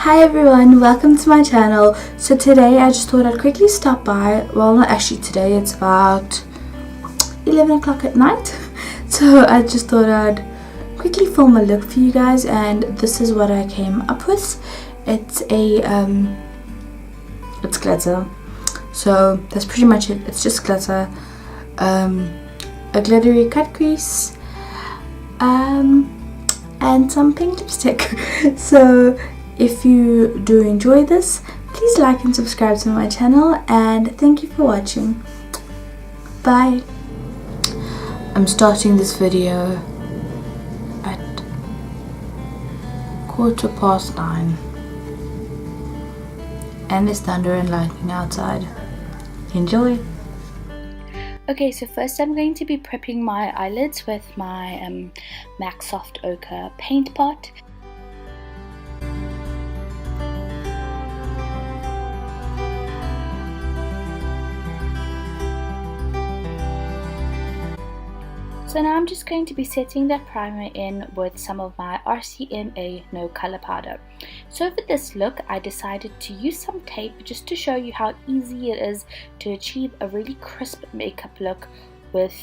Hi everyone, welcome to my channel. So today I just thought I'd quickly stop by. Well, not actually today, it's about 11 o'clock at night. So I just thought I'd quickly film a look for you guys, and this is what I came up with. It's glitter. So that's pretty much it. It's just glitter, a glittery cut crease, and some pink lipstick. So if you do enjoy this, please like and subscribe to my channel, and thank you for watching. Bye. I'm starting this video at 9:15 and there's thunder and lightning outside. Enjoy. Okay, so first I'm going to be prepping my eyelids with my MAC Soft Ochre paint pot. So now I'm just going to be setting that primer in with some of my RCMA No Color Powder. So for this look, I decided to use some tape just to show you how easy it is to achieve a really crisp makeup look with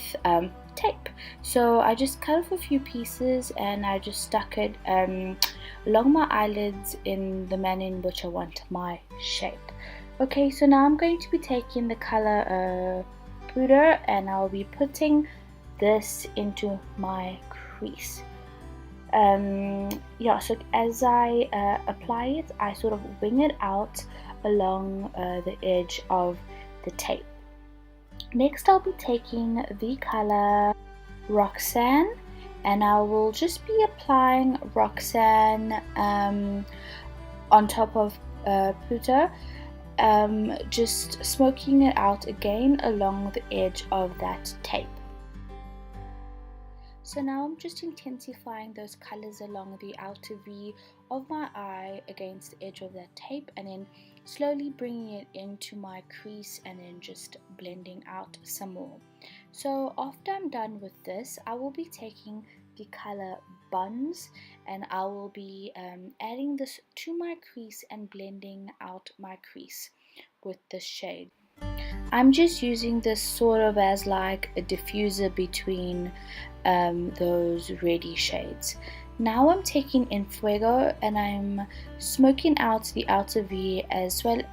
tape. So I just cut off a few pieces and I just stuck it along my eyelids in the manner in which I want my shape. Okay, so now I'm going to be taking the color Powder, and I'll be putting this into my crease. So as I apply it, I sort of wing it out along the edge of the tape. Next I'll be taking the color Roxanne, and I will just be applying Roxanne on top of Powder, just smoking it out again along the edge of that tape. So now I'm just intensifying those colors along the outer V of my eye against the edge of that tape, and then slowly bringing it into my crease and then just blending out some more. So after I'm done with this, I will be taking the color Buns, and I will be adding this to my crease and blending out my crease with this shade. I'm just using this sort of as like a diffuser between those reddy shades. Now I'm taking In Fuego and I'm smoking out the outer V as well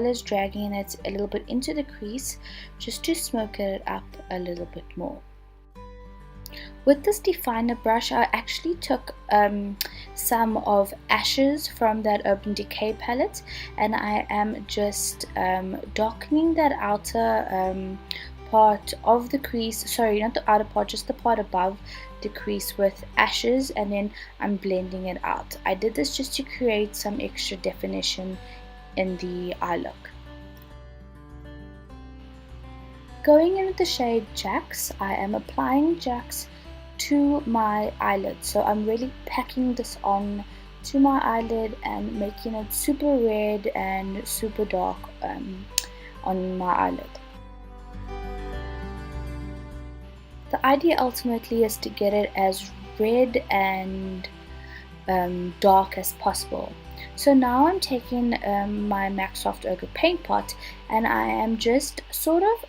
as dragging it a little bit into the crease just to smoke it up a little bit more. With this definer brush, I actually took some of Ashes from that Urban Decay palette, and I am just darkening that outer part of the crease, sorry, not the outer part, just the part above the crease with Ashes, and then I'm blending it out. I did this just to create some extra definition in the eye look. Going in with the shade Jax, I am applying Jax to my eyelid. So I'm really packing this on to my eyelid and making it super red and super dark on my eyelid. The idea ultimately is to get it as red and dark as possible. So now I'm taking my MAC Soft Ochre paint pot, and I am just sort of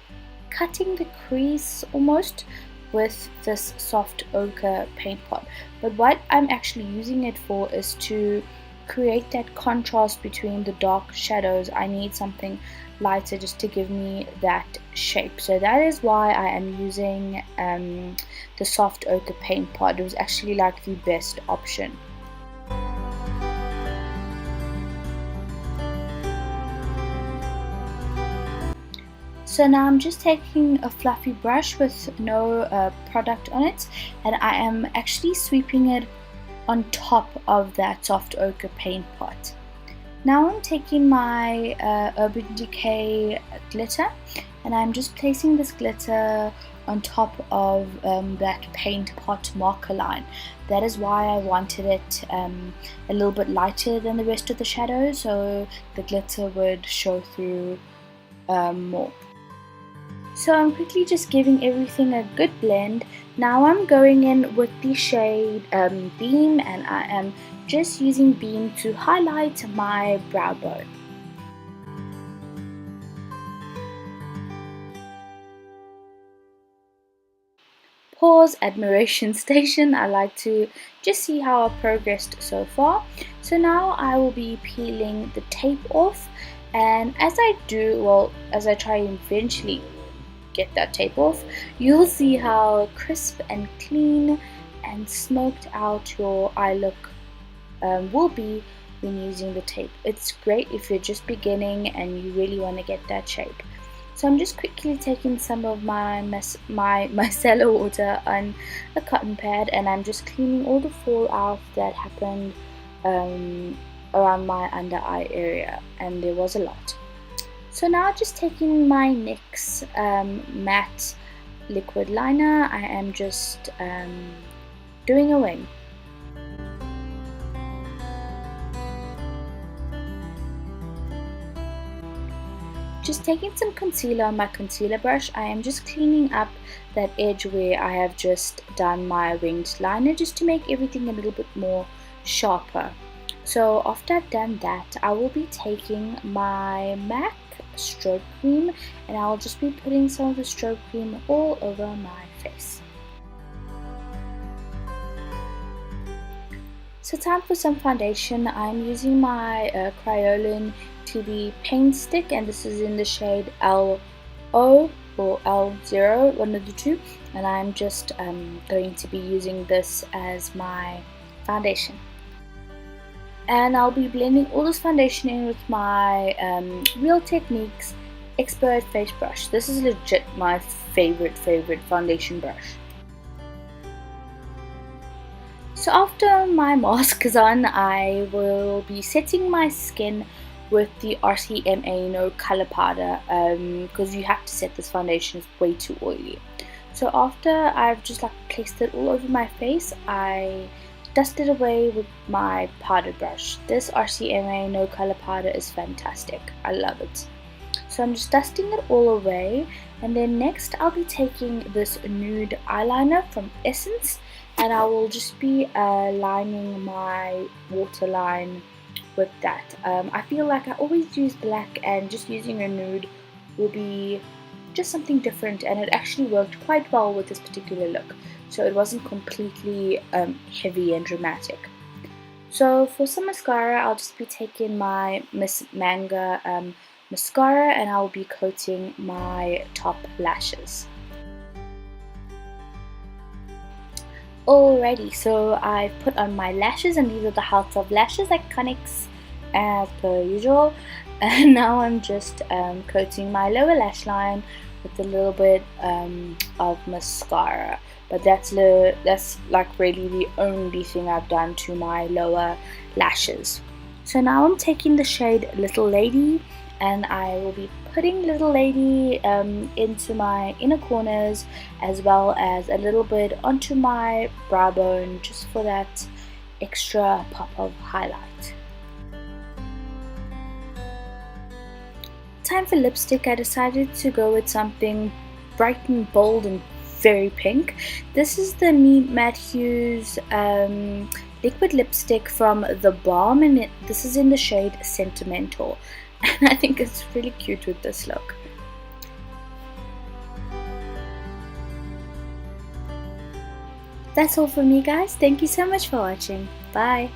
cutting the crease almost with this soft ochre paint pot. But what I'm actually using it for is to create that contrast between the dark shadows. I need something lighter just to give me that shape. So that is why I am using the soft ochre paint pot. It was actually like the best option. So now I'm just taking a fluffy brush with no product on it, and I am actually sweeping it on top of that soft ochre paint pot. Now I'm taking my Urban Decay glitter, and I'm just placing this glitter on top of that paint pot marker line. That is why I wanted it a little bit lighter than the rest of the shadow, so the glitter would show through more. So I'm quickly just giving everything a good blend. Now I'm going in with the shade Beam, and I am just using Beam to highlight my brow bone. Pause, admiration station. I like to just see how I've progressed so far. So now I will be peeling the tape off, and as I do, well, as I try and eventually get that tape off, you'll see how crisp and clean and smoked out your eye look will be when using the tape. It's great if you're just beginning and you really want to get that shape. So I'm just quickly taking some of my micellar water on a cotton pad, and I'm just cleaning all the fallout that happened around my under eye area, and there was a lot. So now just taking my NYX matte liquid liner, I am just doing a wing. Just taking some concealer on my concealer brush, I am just cleaning up that edge where I have just done my winged liner, just to make everything a little bit more sharper. So after I've done that, I will be taking my MAC strobe cream, and I'll just be putting some of the strobe cream all over my face. So time for some foundation. I'm using my Crayolan TV paint stick, and this is in the shade LO or L0, one of the two, and I'm just going to be using this as my foundation. And I'll be blending all this foundation in with my Real Techniques Expert Face Brush. This is legit my favorite foundation brush. So after my mask is on, I will be setting my skin with the RCMA No Color Powder, because you have to set this foundation, it's way too oily. So after I've just like placed it all over my face, I dust it away with my powder brush. This RCMA No Color Powder is fantastic. I love it. So I'm just dusting it all away, and then next I'll be taking this nude eyeliner from Essence, and I will just be lining my waterline with that. I feel like I always use black, and just using a nude will be just something different, and it actually worked quite well with this particular look. So it wasn't completely heavy and dramatic. So for some mascara, I'll just be taking my Miss Manga mascara, and I'll be coating my top lashes. Alrighty, so I've put on my lashes, and these are the House of Lashes Iconics as per usual. And now I'm just coating my lower lash line with a little bit of mascara. But that's like really the only thing I've done to my lower lashes. So now I'm taking the shade Little Lady, and I will be putting Little Lady into my inner corners, as well as a little bit onto my brow bone, just for that extra pop of highlight. Time for lipstick. I decided to go with something bright and bold and very pink. This is the Meet Matte Hues liquid lipstick from The Balm, and this is in the shade Sentimental. And I think it's really cute with this look. That's all for me, guys. Thank you so much for watching. Bye.